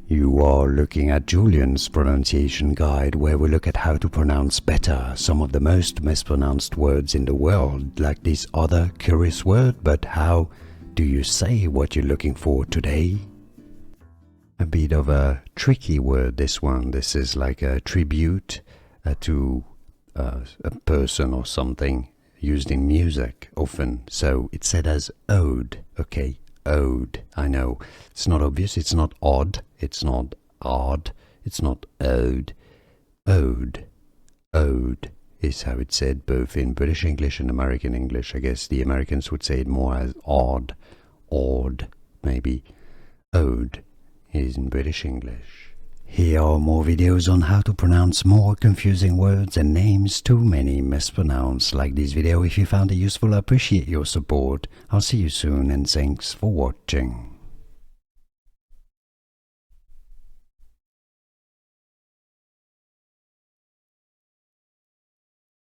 You are looking at Julian's pronunciation guide, where we look at how to pronounce better some of the most mispronounced words in the world, like this other curious word. But how do you say what you're looking for today? A bit of a tricky word, this one. This is like a tribute to a person or something, used in music often. So it's said as ode, okay? Ode. I know it's not obvious, it's not odd, it's not odd, it's not ode. Ode. Ode is how it's said both in British English and American English. I guess the Americans would say it more as odd, maybe. Ode is in British English. Here are more videos on how to pronounce more confusing words and names too many mispronounced. Like this video if you found it useful. I appreciate your support. I'll see you soon and thanks for watching.